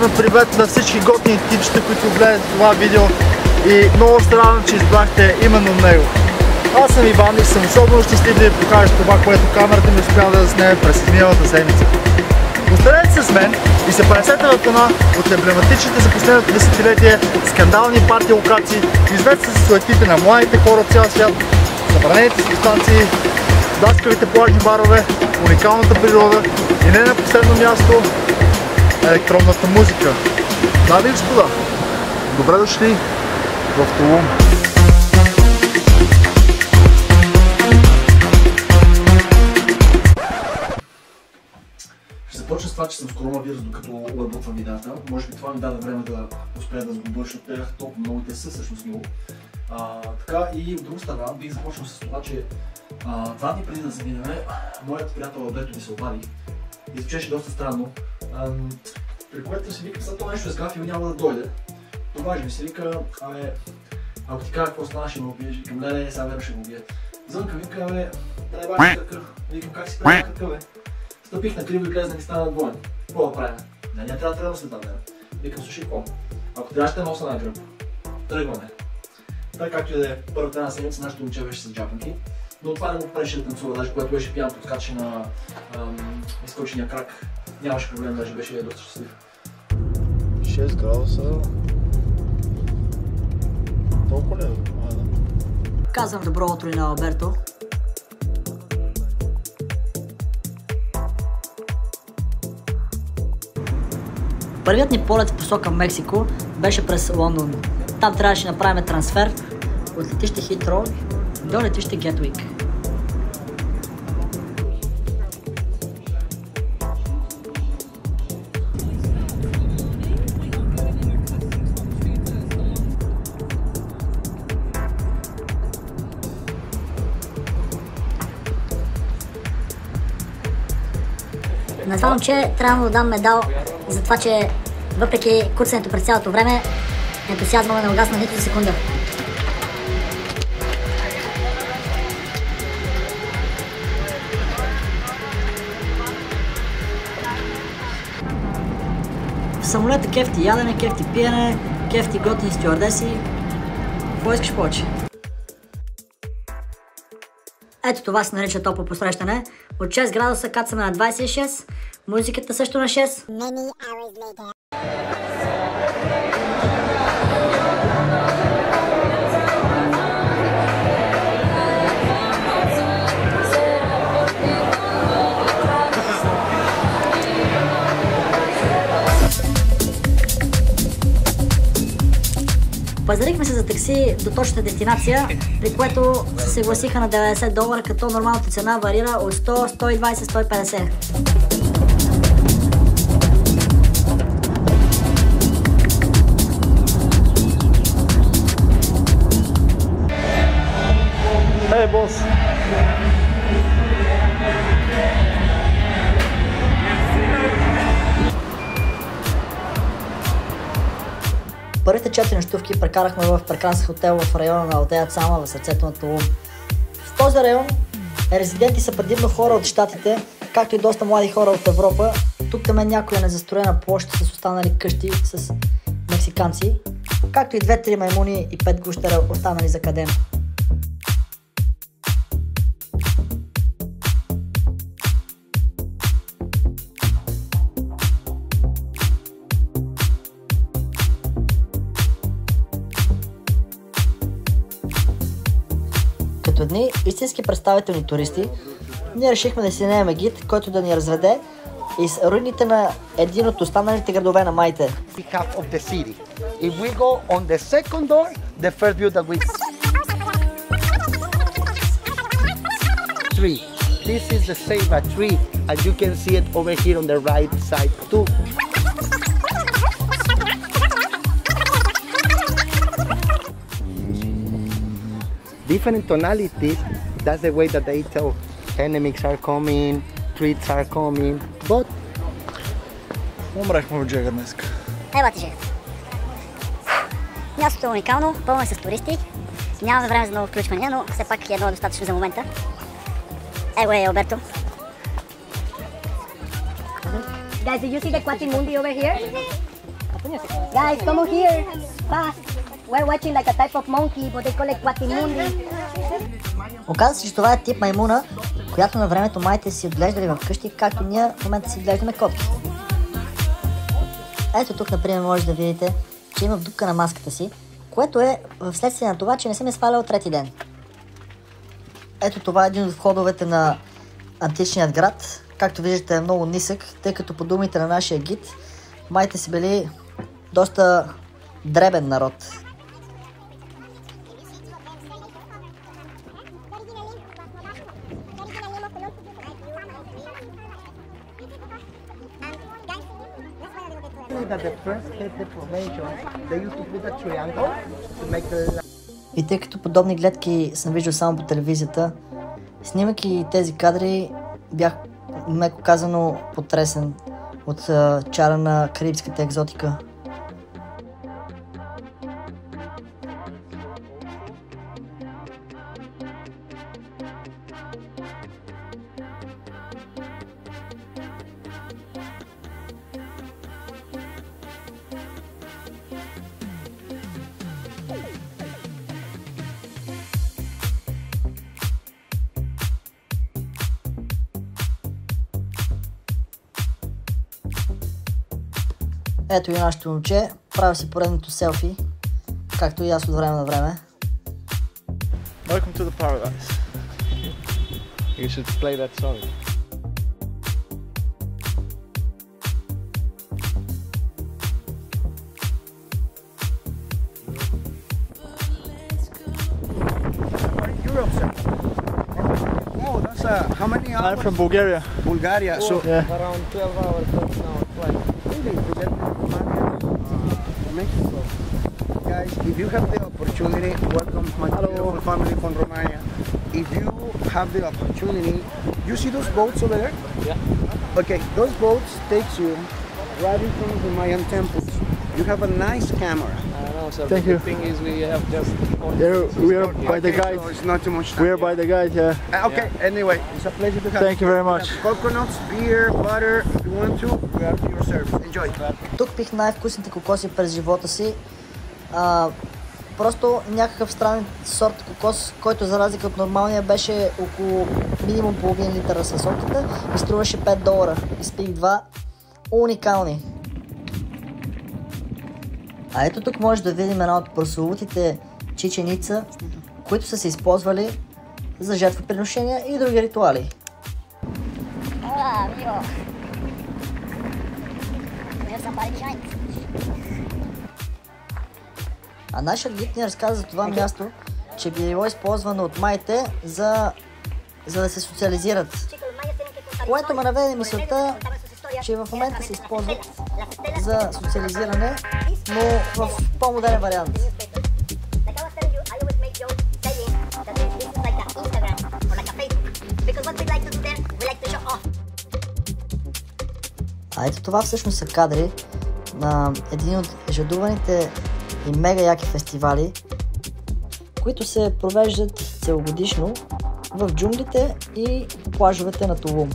Приятен привет на всички готини типчета, които гледат това видео и много се радвам, че избрахте именно него. Аз съм Иван и съм особено щастлив да ви покажа това, което камерата ми успя да заснеме през миналата седмица. Останете се с мен и се пренесете в една от емблематичните за последното десетилетие скандални парти локации, известни с суетите на младите хора от цял свят, забранените субстанции, даскавите плажни барове, уникалната природа и не на последно място електронната музика. Дами и господа, добре дошли в Тулум. Ще започна с това, че съм с коронавирус, докато обработвам видеята. Може би това ми даде време да успея да сглобя, защото бях толкова много и те са всъщност много. Така и от друга страна бих започнал с това, че 2 дни преди да заминем, моят приятел Алберто ми се обади и звучеше доста странно. При което си вика, за това нещо е сгафил, няма да дойде. Това ми се вика, ако ти кажа какво стана, ще ме убиеш. Викам, леле, сега верно ще го убия. Звънка, вика, трябва да такъв. Викам, как си правя какъв е? Стъпих на криво и глезна ми стана двоен. Какво да правим? Не, трябва да след ден. Викам, слушай, какво? Ако трябва ще носа на гръб, тръгваме. Така както и да е първата една седмица, нашето момче беше с джапанки. Но това не му преше да танцува, даже когато беше пиян, подскача на изкочения крак. Нямаше проблем, даже беше доста щастлив. 6 градуса. Толкова ли е? Казвам добро утро и на Алберто. Първият ни полет в посока Мексико беше през Лондон. Там трябваше да направим трансфер от летище Хитроу до летище Гетуик. На това момче трябва да дам медал за това, че въпреки куцането през цялото време, ентусиазма не угасна нито за секунда. В самолета кефти ядене, кефти пиене, кефти готини стюардеси. Какво искаш повече? Ето това се нарича топло посрещане. От 6 градуса кацаме на 26, музиката също на 6. Пазарихме се за такси до точната дестинация, при което се съгласиха на $90, като нормалната цена варира от 100, 120, 150. Hey, бос! Първите 4 нощувки прекарахме в прекрасен хотел в района на Алтея Цама в сърцето на Тулум. В този район резиденти са предимно хора от щатите, както и доста млади хора от Европа. Тук там е някоя незастроена площ с останали къщи с мексиканци, както и 2-3 маймуни и 5 гущера останали за каден. Като едни истински представителни туристи, ние решихме да си наемем гид, който да ни разведе из руините на един от останалите градове на майте. If we go on the second door, the first view that we tree. This is the ceiba tree, and you can see it over here on the right side too. Different tonalities, that's the way that they tell enemies are coming, treats are coming, but... Умрехме от жега днес. Ева ти жега. Мястото е уникално, пълно е с туристи. Нямаме време за много включвания, но все пак едно е достатъчно за момента. Его е Алберто. Guys, did you see the Quatimundi over here? Guys, come on here. Fast. We're watching like a type of monkey, but they call it Quatimundi. Оказва се, че това е тип маймуна, която на времето майите си отглеждали в къщи, както ние в момента си отглеждаме котки. Ето тук, например, може да видите, че има дупка на маската си, което е вследствие на това, че не съм я свалял трети ден. Ето това е един от входовете на античният град. Както виждате, е много нисък, тъй като по думите на нашия гид, майите си били доста дребен народ. И тъй като подобни гледки съм виждал само по телевизията, снимайки тези кадри, бях, меко казано, потресен от чара на карибската екзотика. Ето и нашето момче, прави си поредното селфи, както и аз от време на време. Welcome to the paradise. You should play that song. Europe, sir. Oh, that's how many hours? I'm from Bulgaria. Bulgaria. So Yeah. around 12 hours now flight. Really, to get to Mexico. Guys, if you have the opportunity, welcome my beautiful family from Romania. If you have the opportunity, you see those boats over there? Yeah. Okay, those boats takes you right in front of the Mayan temples. You have a nice camera. I know, sir. Thank the you. thing is, we have just. We are by the Okay, guide. so it's not too much time. We are by the guide, yeah. Okay, anyway, it's a pleasure to have Thank you very much. Coconuts, beer, butter, if you want to, we are to your service. Enjoy. Тук пих най-вкусните кокоси през живота си. Просто някакъв странен сорт кокос, който за разлика от нормалния беше около минимум половин литър с солката и струваше $5. Изпих два уникални. А ето тук може да видим една от прословутите чиченица, които са се използвали за жертвоприношения и други ритуали. Hola, amigo. There's somebody behind. А нашият гид ни разказа за това място, че било използвано от майите за да се социализират. Което ме наведе мисълта, че в момента се използват за социализиране, но в по-модерен вариант. А ето това всъщност са кадри на един от жадуваните и мега яки фестивали, които се провеждат целогодишно в джунглите и плажовете на Тулум.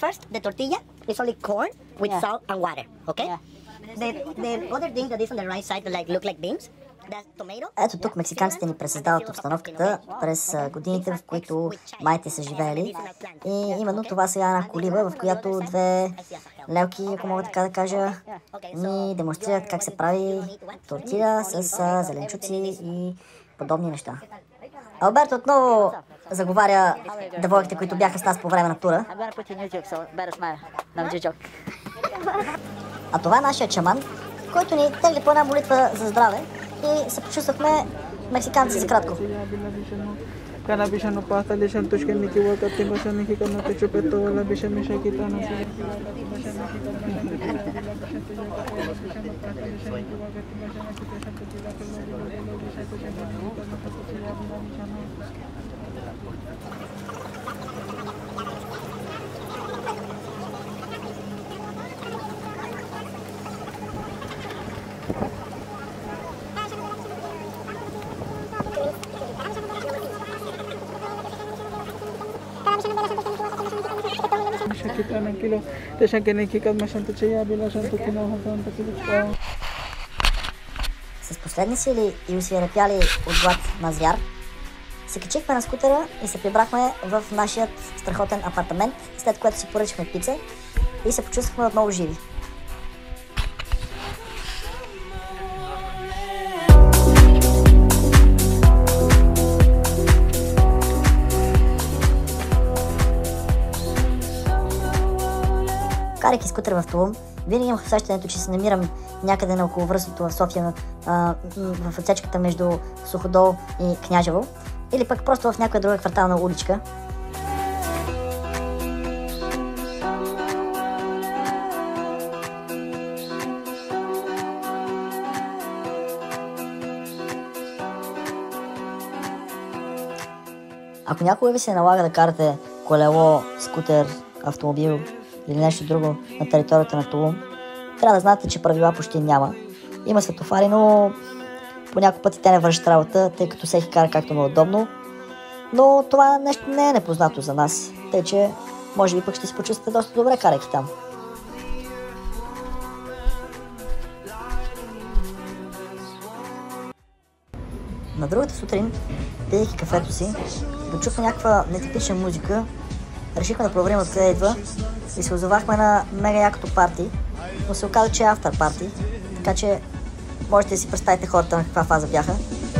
First, the tortilla is only corn with salt and water, okay? The other thing that is on the right side that look like beans, that's tomato. Ето тук мексиканците ни пресъздават обстановката през годините, в които майите са живеели. И именно това сега е една колиба, в която две лелки, ако мога така да кажа, ни демонстрират как се прави тортия с зеленчуци и подобни неща. Алберто отново заговаря девойките, които бяха с нас по време на тура. А това е нашия чаман, който ни тегли по една молитва за здраве и се почувствахме мексиканци за кратко. С последни сили и освирепяли от глад на звяр, се качихме на скутера и се прибрахме в нашият страхотен апартамент, след което си поръчахме пица и се почувствахме отново живи. Карайки скутер в Тулум, винаги имах усещането, че се намирам някъде на околовръстното в София, в отсечката между Суходол и Княжево, или пък просто в някоя друга квартална уличка. Ако някога ви се налага да карате колело, скутер, автомобил или нещо друго на територията на Тулум, трябва да знаете, че правила почти няма. Има светофари, но по няколко пъти те не вършат работа, тъй като всеки кара както му е удобно. Но това нещо не е непознато за нас, тъй че може би пък ще се почувствате доста добре карайки там. На другата сутрин, пиейки кафето си, да чухме някаква нетипична музика, решихме да проверим откъде идва и се озовахме на мега якото парти, но се оказа, че е афтер парти, така че можете да си представите хората на каква фаза бяха,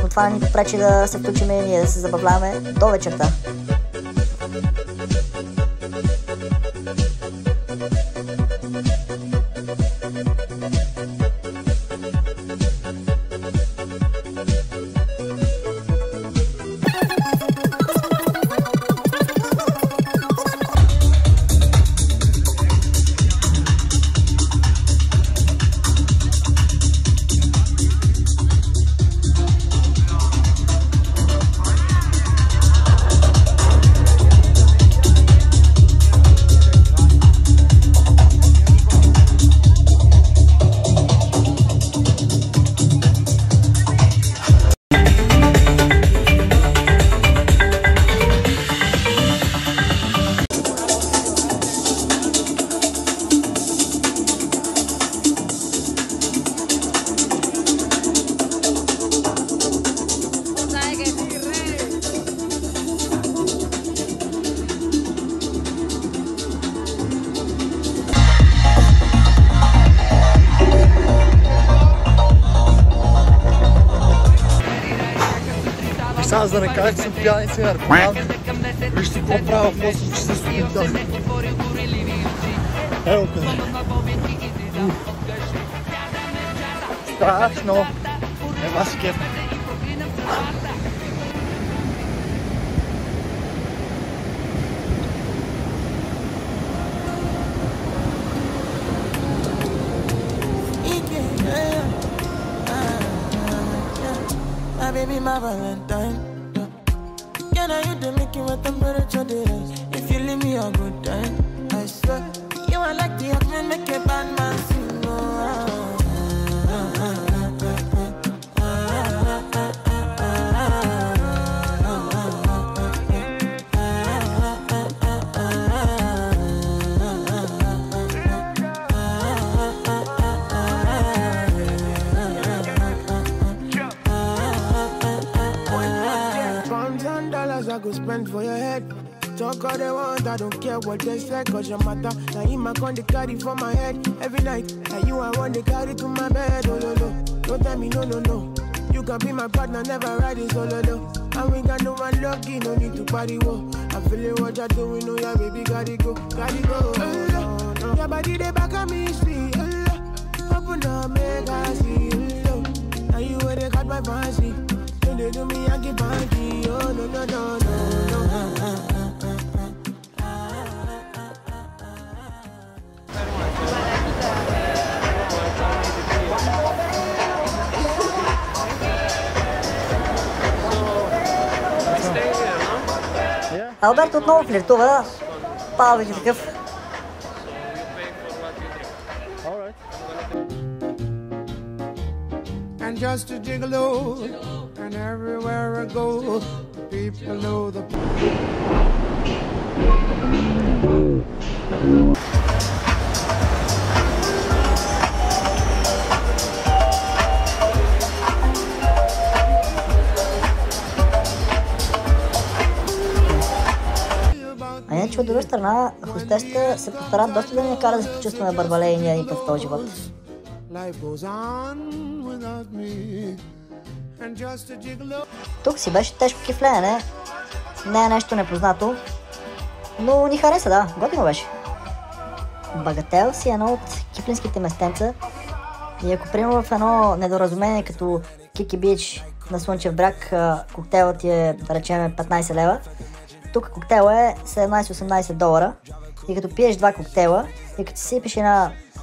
но това не ни попречи да се включим и ние да се забавляваме до вечерта. Сега за да не кажа, че съм пияница и наркоман, вижте какво правя в 8 часа сутринта. Ево къде. Страшно. Ема си кеф. Baby, my Valentine. Yeah, now you do make it with temperature days. If you leave me a good time, I swear. You are like the oxygen, make a bad man sing. I go spend for your head. Talk all they want, I don't care what they say, cause your matter. Now in my con, they carry for my head every night. Now you I want, they carry to my bed, oh no no. Don't tell me no no no. You can be my partner, never ride it solo no. And we got no one lucky, no need to party, whoa. I'm feeling what you're doing, oh yeah baby, gotta go, gotta go. No. Your body, they back at me, sweet, open up, make I see, now you where they got my fancy. They do me, I get banky, oh no no no no no. Алберт отново флиртува, Павлик такъв. And just to gigolo, and everywhere I go, people know the А иначе от друга страна, хостесите се постарат доста да ни кара да се почувстваме бърбалеи ние един път в този живот. Тук си беше тежко кифлеене, не е нещо непознато, но ни хареса, да, готино беше. Багател си е едно от киплинските местенца и ако примерно в едно недоразумение като Кики Бич на Слънчев бряг коктейлът ти е, да речем, 15 лева, тук коктейла е 17-18 долара и като пиеш два коктейла и като си сипиш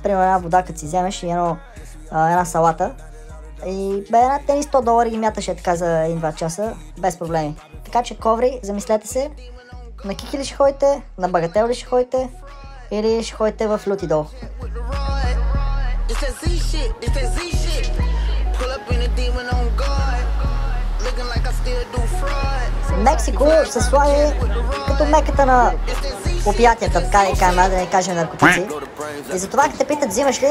примерно една вода, като си вземеш и една салата и бе една тени 100 долара ги мяташе така за 1-2 часа без проблеми. Така че коври, замислете се, на Кики ли ще ходите, на Багател ли ще ходите или ще ходите в Люти Дол. Мексико се слави като меката на опиятията, така да не кажем наркотици. И затова като те питат, взимаш ли,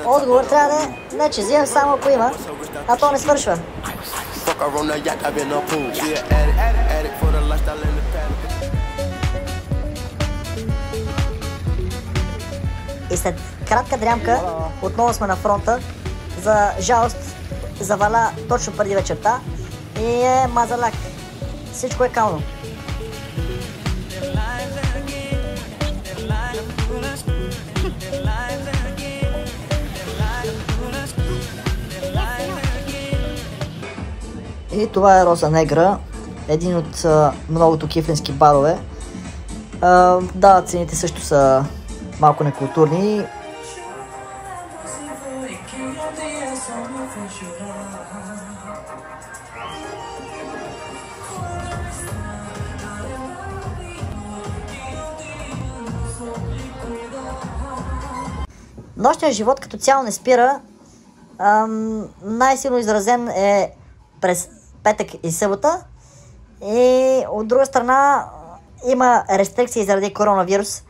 отговор трябва да е, не, че взимам само ако има, а то не свършва. И след кратка дрямка, отново сме на фронта. За жалост заваля точно преди вечерта и е мазаляк. Всичко е кално. И това е Роза Негра, един от многото кифлински барове. Да, цените също са малко некултурни. Нощният живот като цяло не спира. Най-силно изразен е през петък и събота. И от друга страна има рестрикции заради коронавирус.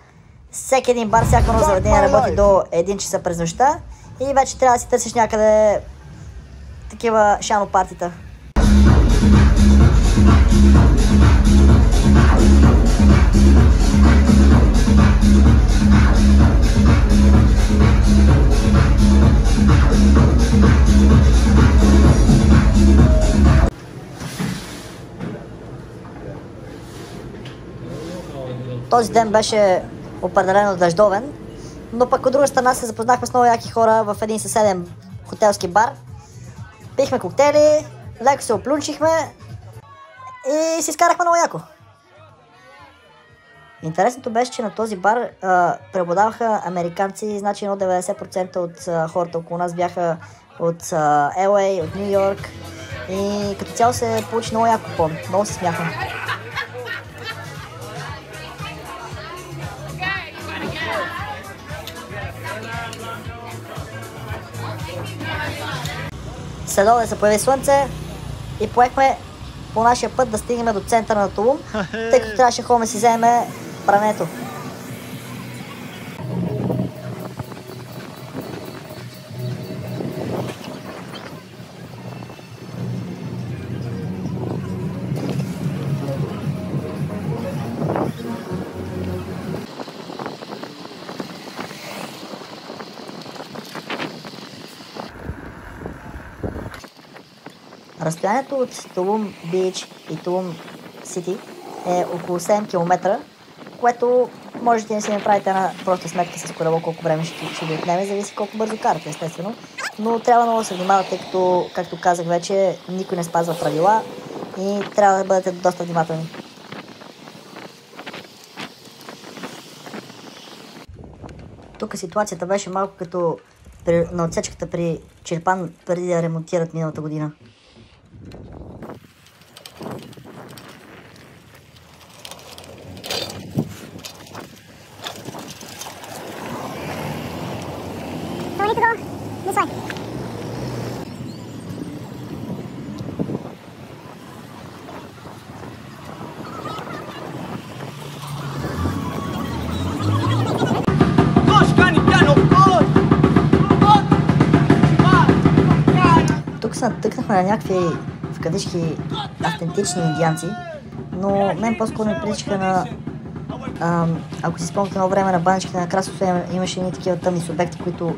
Всеки един бар, всяко едно заведение работи до 1 часа през нощта и вече трябва да си търсиш някъде такива шано партита. Този ден беше определено дъждовен, но пък от друга страна се запознахме с много яки хора в един съседен хотелски бар. Пихме коктейли, леко се оплюнчихме и си скарахме много яко. Интересното беше, че на този бар преобладаваха американци, значи 90% от хората около нас бяха от LA, от Нью Йорк и като цяло се получи много яко пон, много се смяхме. Следобед се появи слънце и поехме по нашия път да стигнем до центъра на Тулум, тъй като трябваше хора да си вземе прането. Разстоянието от Тулум Бич и Тулум Сити е около 7 км, което можете да си направите една проста сметка с колело колко време ще ви отнеме, зависи колко бързо карате, естествено. Но трябва много да се внимава, тъй като, както казах вече, никой не спазва правила и трябва да бъдете доста внимателни. Тук ситуацията беше малко като на отсечката при Чирпан преди да ремонтират миналата година. Тук се натъкнахме на някакви в кавички автентични индианци, но мен по-скоро ми приличаха на Ако си спомняте едно време на баничките на Красов имаше едни такива тъмни субекти, които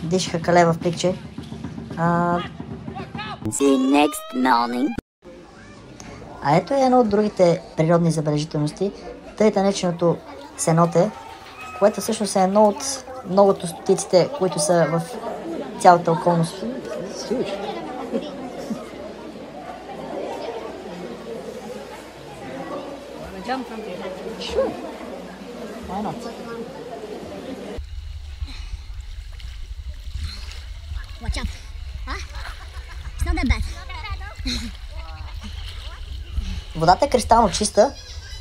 дишаха кале в пликче. А ето е едно от другите природни забележителности, тъй нареченото сеноте, което всъщност е едно от многото стотиците, които са в цялата околност. Watch out. Huh? It's not that bad. Водата е кристално чиста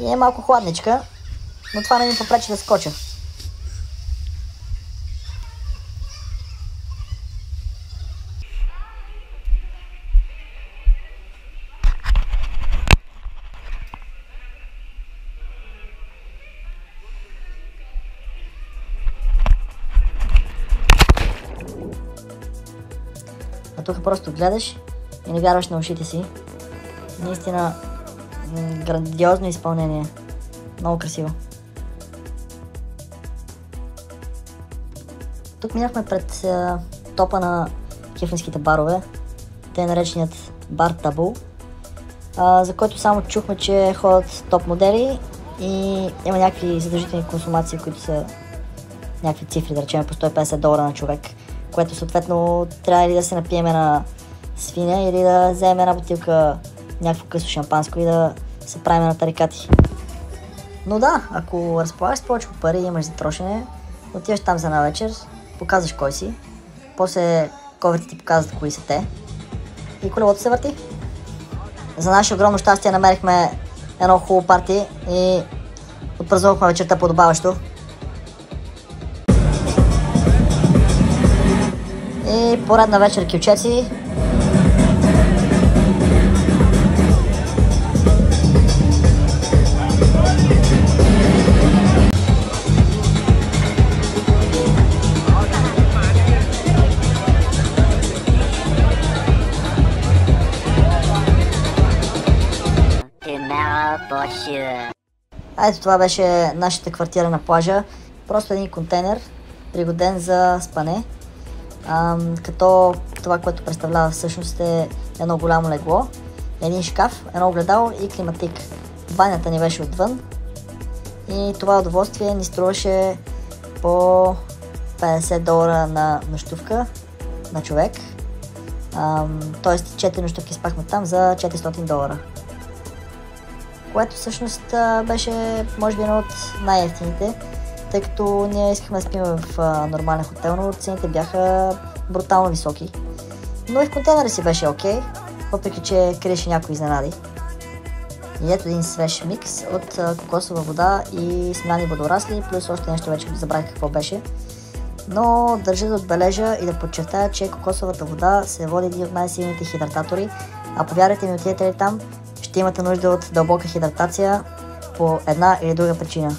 и е малко хладничка, но това не ми попречи да скоча. А тук просто гледаш и не вярваш на ушите си. Наистина грандиозно изпълнение. Много красиво. Тук минахме пред топа на кефенските барове. Те нареченият бар Табул, за който само чухме, че ходят топ модели и има някакви задължителни консумации, които са някакви цифри, да речем по $150 на човек, което съответно трябва или да се напиеме на свиня, или да вземем една бутилка някакво късо шампанско и да се правим на тарикати. Но да, ако разполагаш с повече пари и имаш за трошене, отиваш там за една вечер, показваш кой си, после коверите ти показват кои са те и колелото се върти. За наше огромно щастие намерихме едно хубаво парти и отпразнувахме вечерта подобаващо. И поредна вечер кючеци. А ето това беше нашата квартира на плажа. Просто един контейнер, пригоден за спане. Като това, което представлява всъщност е едно голямо легло, един шкаф, едно огледало и климатик. Банята ни беше отвън и това удоволствие ни струваше по $50 на нощувка на човек. Тоест 4 нощувки спахме там за $400. Което всъщност беше може би едно от най-евтините, тъй като ние искахме да спим в нормален хотел, но цените бяха брутално високи. Но и в контейнера си беше окей, въпреки че криеше някои изненади. И ето един свеж микс от кокосова вода и смляни водорасли, плюс още нещо вече забравих какво беше. Но държа да отбележа и да подчертая, че кокосовата вода се води един от най-силните хидрататори, а повярвайте ми, отидете ли там, ще имате нужда от дълбока хидратация по една или друга причина.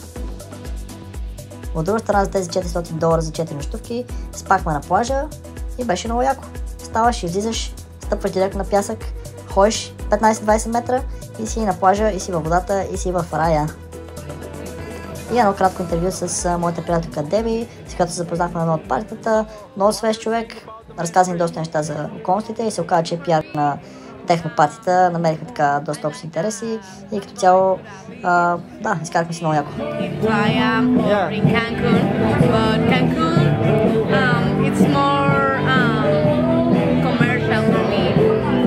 От друга страна, за тези $400 за 4 нощувки спахме на плажа и беше много яко. Ставаш, излизаш, стъпваш директно на пясък, ходиш 15-20 метра и си на плажа, и си във водата, и си в рая. И едно кратко интервю с моята приятелка Деби, с която се запознахме на едно от партията. Много свеж човек, разказа ни доста неща за околностите и се оказа, че е пиар на технопатията, намерихме така доста общи интереси и като цяло, да, изкарахме си много яко. I am in Cancun, but Cancun, it's more commercial for me.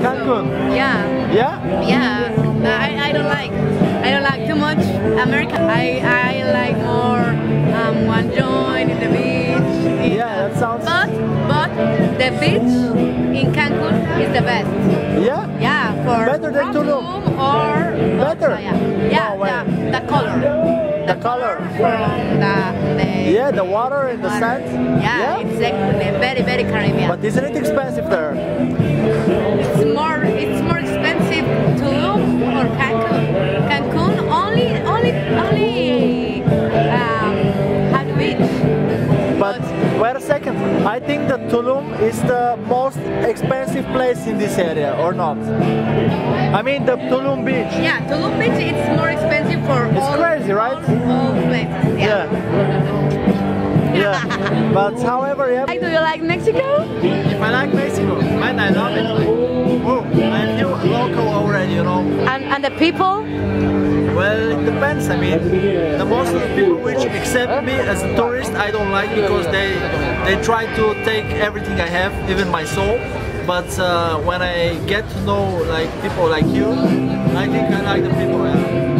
Cancun? Yeah. Yeah? Yeah. I don't like too much America. I like more one joint in the beach. Yeah, that sounds... But the beach in Cancun is the best. Yeah? Yeah, for better than Tulum or better. Yeah, the color. The color From the yeah, the water and the sand. Yeah, it's very very Caribbean. But isn't it expensive there? It's more expensive Tulum or Cancun. Cancun only had beach. But wait a second, I think that Tulum is the most expensive place in this area, or not? I mean the Tulum beach. Yeah, Tulum beach it's more expensive for It's all, crazy, right? all But however, yeah. Do you like Mexico? If I like Mexico, man, I love it. Oh, I feel local already, you know. And the people? Well, it depends. I mean, the most of the people which accept me as a tourist, I don't like because they try to take everything I have, even my soul. But when I get to know like people like you, I think I like the people.